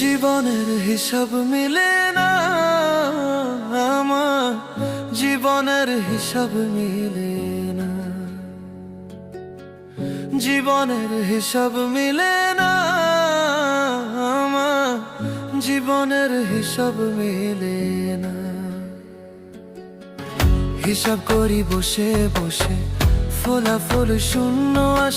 জীবনের হিসাব মিলে না আমার, জীবনের হিসাব মিলে না, জীবনের হিসাব মিলে না আমার, জীবনের হিসাব মিলে না। হিসাব করি বসে বসে, ফলাফল শূন্য আসে।